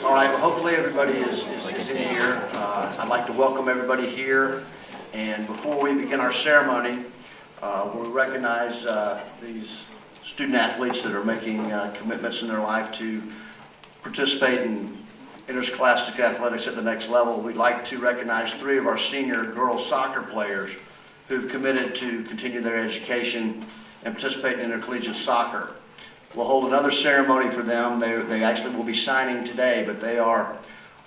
All right, well, hopefully everybody is in here. I'd like to welcome everybody here. And before we begin our ceremony, we recognize these student athletes that are making commitments in their life to participate in interscholastic athletics at the next level. We'd like to recognize 3 of our senior girls soccer players who've committed to continue their education and participate in intercollegiate soccer. We'll hold another ceremony for them. They actually will be signing today, but they are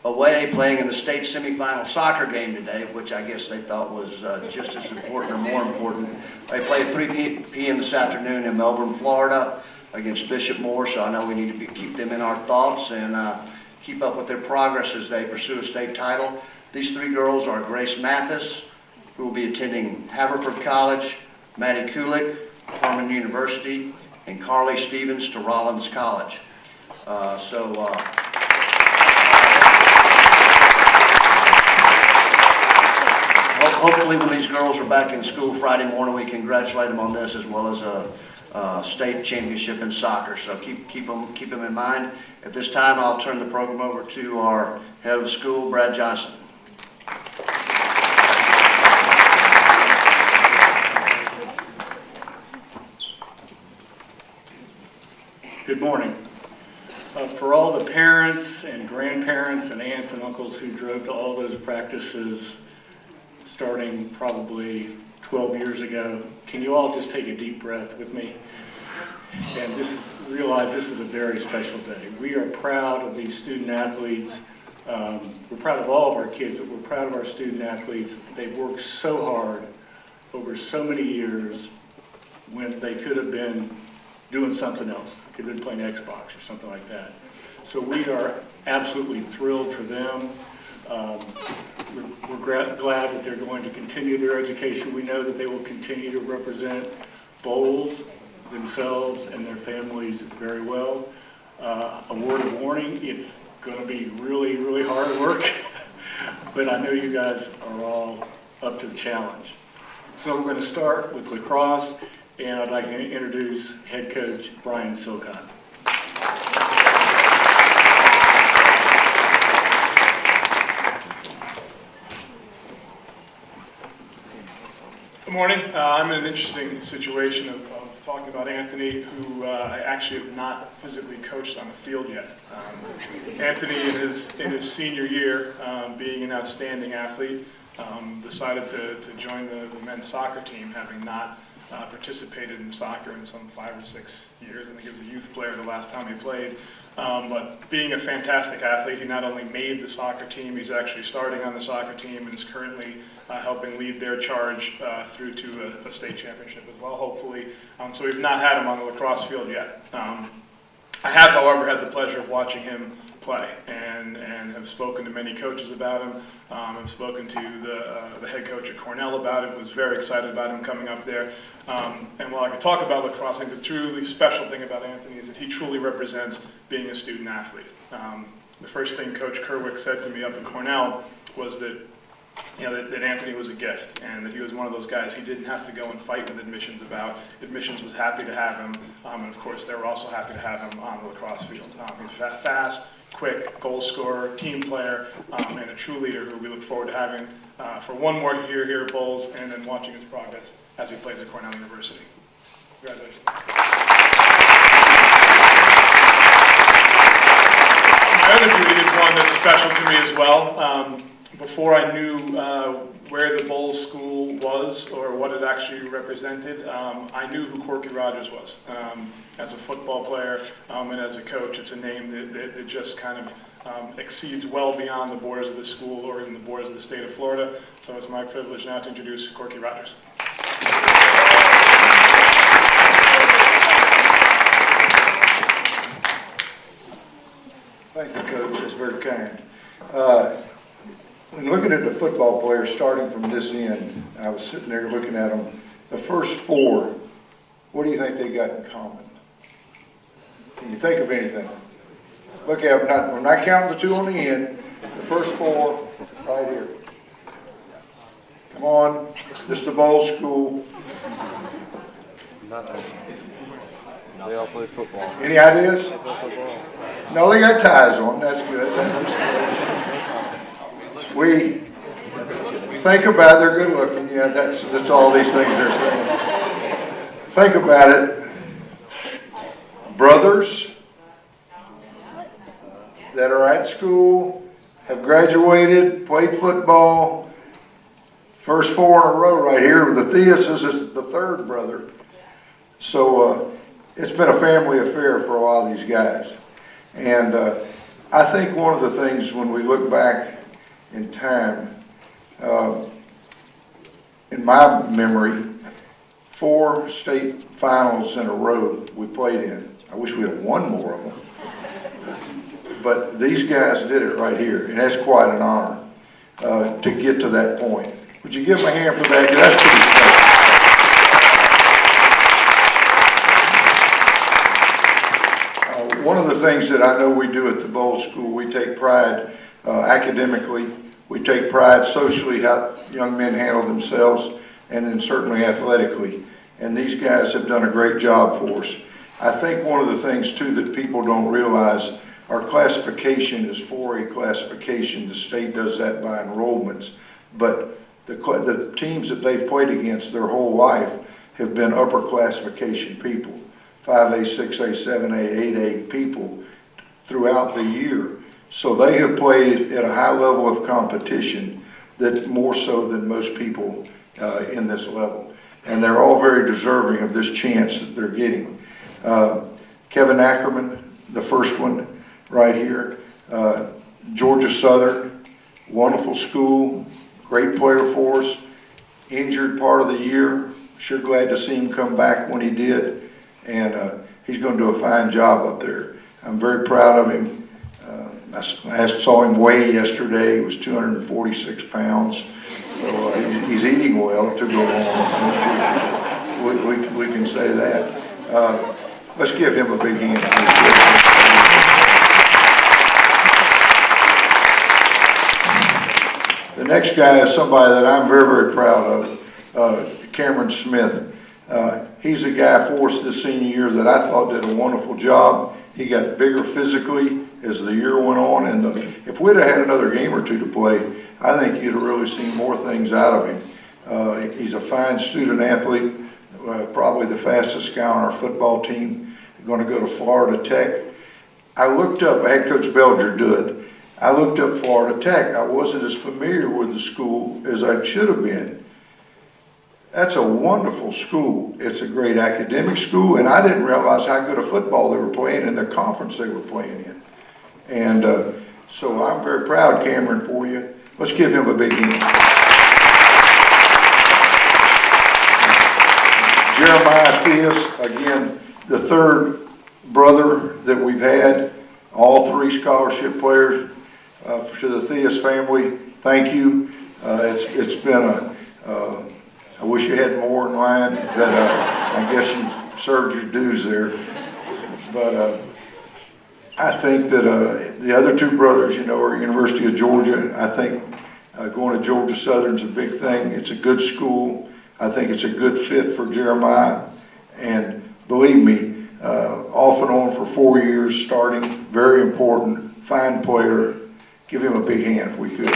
away playing in the state semifinal soccer game today, which I guess they thought was just as important or more important. They play at 3 p.m. this afternoon in Melbourne, Florida against Bishop Moore, so I know we need to keep them in our thoughts and keep up with their progress as they pursue a state title. These 3 girls are Grace Mathis, who will be attending Haverford College, Maddie Kulik, Harmon University, and Carly Stevens to Rollins College. Hopefully when these girls are back in school Friday morning, we congratulate them on this as well as a state championship in soccer. So keep them in mind. At this time, I'll turn the program over to our head of school, Brad Johnson. Good morning. For all the parents and grandparents and aunts and uncles who drove to all those practices starting probably 12 years ago, can you all just take a deep breath with me? And realize this is a very special day. We are proud of these student athletes. We're proud of all of our kids, but we're proud of our student athletes. They've worked so hard over so many years when they could have been doing something else. Could have been playing Xbox or something like that. So we are absolutely thrilled for them. We're glad that they're going to continue their education. We know that they will continue to represent Bolles, themselves, and their families very well. A word of warning, it's going to be really, really hard work, but I know you guys are all up to the challenge. So we're going to start with lacrosse. And I'd like to introduce head coach Brian Silcott. Good morning. I'm in an interesting situation of talking about Anthony, who I actually have not physically coached on the field yet. Anthony, in his senior year, being an outstanding athlete, decided to join the men's soccer team, having not participated in soccer in some 5 or 6 years. I think he was a youth player the last time he played. But being a fantastic athlete, he not only made the soccer team, he's actually starting on the soccer team and is currently helping lead their charge through to a state championship as well, hopefully. So we've not had him on the lacrosse field yet. I have, however, had the pleasure of watching him play and have spoken to many coaches about him. I've spoken to the head coach at Cornell about it, was very excited about him coming up there. And while I could talk about lacrosse, I think the truly special thing about Anthony is that he truly represents being a student athlete. The first thing Coach Kerwick said to me up at Cornell was that that Anthony was a gift, and that he was one of those guys he didn't have to go and fight with admissions about. Admissions was happy to have him, and of course they were also happy to have him on the lacrosse field. He's fast, quick, goal scorer, team player, and a true leader who we look forward to having for one more year here at Bolles, and then watching his progress as he plays at Cornell University. Congratulations. My other duty is one that's special to me as well. Before I knew where the Bolles School was or what it actually represented, I knew who Corky Rogers was. As a football player and as a coach, it's a name that just kind of exceeds well beyond the borders of the school or even the borders of the state of Florida. So it's my privilege now to introduce Corky Rogers. Thank you, Coach. That's very kind. When looking at the football players starting from this end, I was sitting there looking at them. The first 4, what do you think they got in common? Can you think of anything? Look at them. When I count the 2 on the end, the first 4 right here. Come on. This is the Bolles School. They all play football. Any ideas? They play football. No, they got ties on. That's good. That's good. We think about it. They're good looking. Yeah, that's all these things they're saying. Think about it. Brothers that are at school, have graduated, played football. First 4 in a row right here. The Theus is the third brother. So it's been a family affair for a lot of these guys. And I think one of the things when we look back in time, in my memory, 4 state finals in a row we played in. I wish we had won more of them. But these guys did it right here, and that's quite an honor to get to that point. Would you give them a hand for that? 'Cause that's pretty special. One of the things that I know we do at the Bolles School, we take pride academically, we take pride socially, how young men handle themselves, and then certainly athletically. And these guys have done a great job for us. I think one of the things too that people don't realize, our classification is 4A classification. The state does that by enrollments, but the teams that they've played against their whole life have been upper classification people, 5A, 6A, 7A, 8A people throughout the year. So they have played at a high level of competition, that more so than most people in this level. And they're all very deserving of this chance that they're getting. Kevin Ackerman, the first one right here, Georgia Southern, wonderful school, great player for us, injured part of the year. Sure glad to see him come back when he did, and he's going to do a fine job up there. I'm very proud of him. I saw him weigh yesterday. He was 246 pounds, so he's eating well to go on. We can say that. Let's give him a big hand. The next guy is somebody that I'm very, very proud of, Cameron Smith. He's a guy for us this senior year that I thought did a wonderful job. He got bigger physically as the year went on, and if we'd have had another game or two to play, I think you'd have really seen more things out of him. He's a fine student athlete, probably the fastest guy on our football team. Going to go to Florida Tech. I looked up, I had Coach Belger do it. I looked up Florida Tech. I wasn't as familiar with the school as I should have been. That's a wonderful school. It's a great academic school, and I didn't realize how good a football they were playing in the conference they were playing in. And so I'm very proud, Cameron, for you. Let's give him a big hand. Jeremiah Theus, again, the third brother that we've had, all 3 scholarship players to the Theus family. Thank you. It's been I wish you had more in line, but I guess you served your dues there. But I think that the other 2 brothers, you know, are University of Georgia. I think going to Georgia Southern's a big thing. It's a good school. I think it's a good fit for Jeremiah. And believe me, off and on for 4 years starting, very important, fine player. Give him a big hand if we could.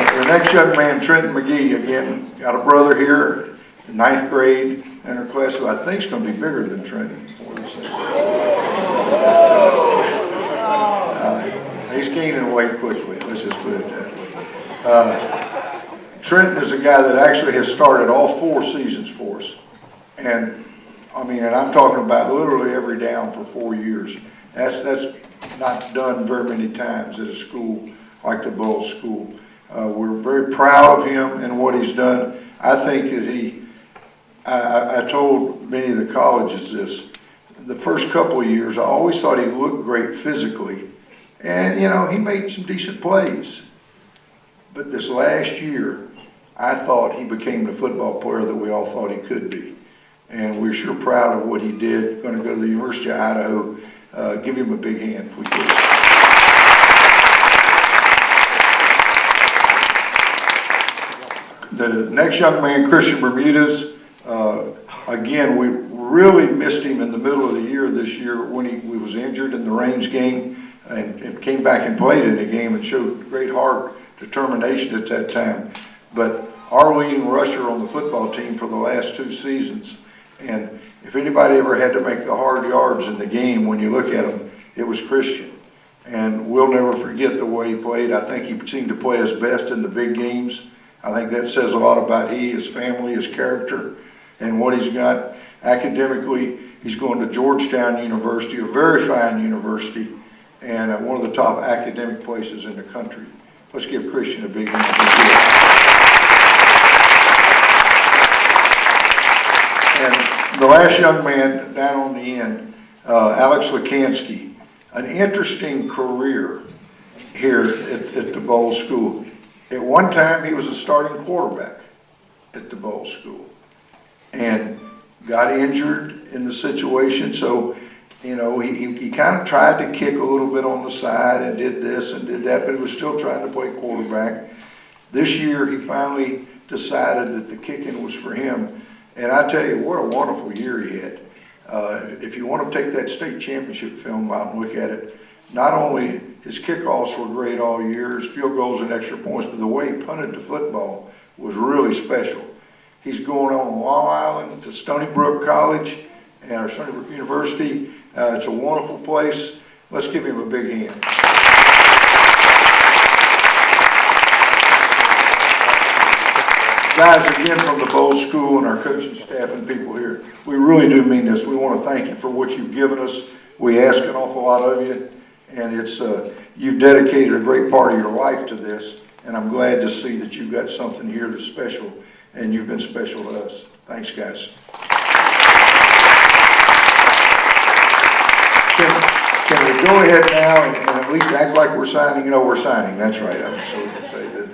The next young man, Trenton McGee, again, got a brother here, in 9th grade, in our class who I think is going to be bigger than Trenton. He's gaining weight quickly, let's just put it that way. Trenton is a guy that actually has started all 4 seasons for us. And I mean, and I'm talking about literally every down for 4 years. That's not done very many times at a school like the Bolles School. We're very proud of him and what he's done. I think that I told many of the colleges this, the first couple of years, I always thought he looked great physically. And, you know, he made some decent plays. But this last year, I thought he became the football player that we all thought he could be. And we're sure proud of what he did. Going to go to the University of Idaho. Give him a big hand if we could. The next young man, Christian Bermudez, again, we really missed him in the middle of the year this year when he was injured in the range game and came back and played in the game and showed great heart, determination at that time. But our leading rusher on the football team for the last 2 seasons. And if anybody ever had to make the hard yards in the game, when you look at him, it was Christian. And we'll never forget the way he played. I think he seemed to play his best in the big games. I think that says a lot about his family, his character, and what he's got. Academically, he's going to Georgetown University, a very fine university, and one of the top academic places in the country. Let's give Christian a big hand. And the last young man down on the end, Alex Lekansky, an interesting career here at the Bolles School. At one time, he was a starting quarterback at the Bolles School and got injured in the situation. So, you know, he kind of tried to kick a little bit on the side and did this and did that, but he was still trying to play quarterback. This year, he finally decided that the kicking was for him. And I tell you, what a wonderful year he had. If you want to take that state championship film out and look at it, not only his kickoffs were great all year, his field goals and extra points, but the way he punted the football was really special. He's going on Long Island to Stony Brook College or Stony Brook University. It's a wonderful place. Let's give him a big hand. Guys, again, from the Bolles School and our coaching staff and people here, we really do mean this. We want to thank you for what you've given us. We ask an awful lot of you, and it's you've dedicated a great part of your life to this, and I'm glad to see that you've got something here that's special, and you've been special to us. Thanks, guys. Can we go ahead now and at least act like we're signing? You know, we're signing. That's right. So we can say that.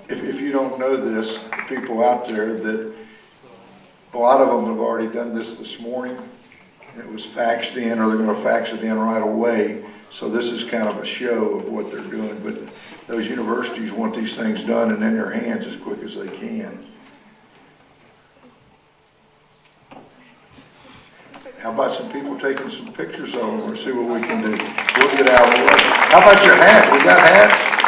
If you don't know this, the people out there, that a lot of them have already done this morning. It was faxed in, or they're going to fax it in right away. So this is kind of a show of what they're doing. But those universities want these things done and in their hands as quick as they can. How about some people taking some pictures of them or see what we can do? We'll get out of the way. How about your hats? We got hats?